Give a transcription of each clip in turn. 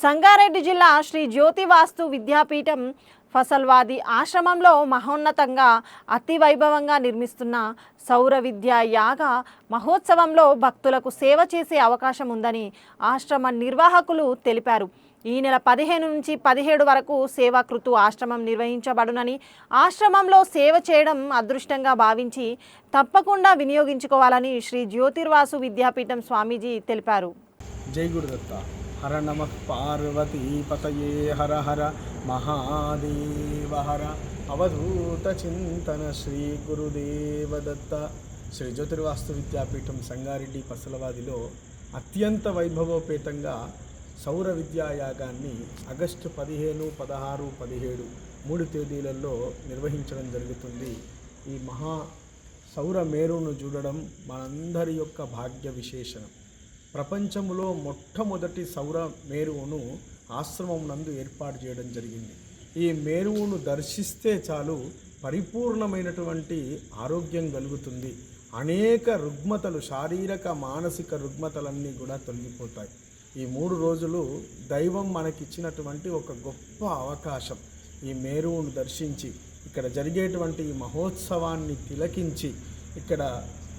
సంగారెడ్డి జిల్లా శ్రీ జ్యోతివాస్తు విద్యాపీఠం ఫసల్వాది ఆశ్రమంలో మహోన్నతంగా అతి వైభవంగా నిర్మిస్తున్న సౌర విద్యా యాగ మహోత్సవంలో భక్తులకు సేవ చేసే అవకాశం ఉందని ఆశ్రమ నిర్వాహకులు తెలిపారు. ఈ నెల 15 నుంచి 17 వరకు సేవాకృతు ఆశ్రమం నిర్వహించబడునని, ఆశ్రమంలో సేవ చేయడం అదృష్టంగా భావించి తప్పకుండా వినియోగించుకోవాలని శ్రీ జ్యోతిర్వాసు విద్యాపీఠం స్వామీజీ తెలిపారు. జై గురుదత్త. హర నమః పార్వతీ పతయే హర హర మహాదేవ హర అవధూత చింతన శ్రీ గురుదేవదత్త. శ్రీ జ్యోతిర్వాస్తు విద్యాపీఠం సంగారెడ్డి పసలవాదిలో అత్యంత వైభవోపేతంగా సౌర విద్యాయాగాన్ని ఆగస్టు 15, 16, 17 3 తేదీలలో నిర్వహించడం జరుగుతుంది. ఈ మహా సౌర మేరును చూడడం మనందరి యొక్క భాగ్య విశేషణం. ప్రపంచంలో మొట్టమొదటి సౌర మేరువును ఆశ్రమం నందు ఏర్పాటు చేయడం జరిగింది. ఈ మేరువును దర్శిస్తే చాలు పరిపూర్ణమైనటువంటి ఆరోగ్యం కలుగుతుంది. అనేక రుగ్మతలు, శారీరక మానసిక రుగ్మతలన్నీ కూడా తొలగిపోతాయి. ఈ 3 రోజులు దైవం మనకిచ్చినటువంటి ఒక గొప్ప అవకాశం. ఈ మేరువును దర్శించి ఇక్కడ జరిగేటువంటి ఈ మహోత్సవాన్ని తిలకించి, ఇక్కడ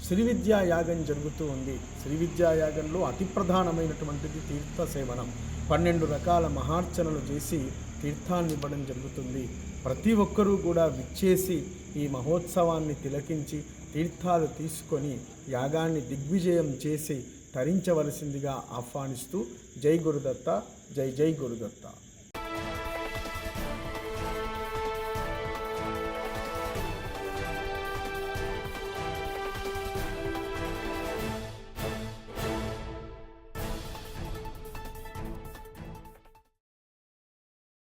శ్రీ విద్యా యాగం జరుగుతూ ఉంది. శ్రీ విద్యా యాగంలో అతి ప్రధానమైనటువంటిది తీర్థ సేవనం. 12 రకాల మహార్చనలు చేసి తీర్థాన్ని ఇవ్వడం జరుగుతుంది. ప్రతి ఒక్కరూ కూడా విచ్చేసి ఈ మహోత్సవాన్ని తిలకించి తీర్థాలు తీసుకొని యాగాన్ని దిగ్విజయం చేసి తరించవలసిందిగా ఆహ్వానిస్తూ జై గురుదత్త, జై జై గురుదత్త.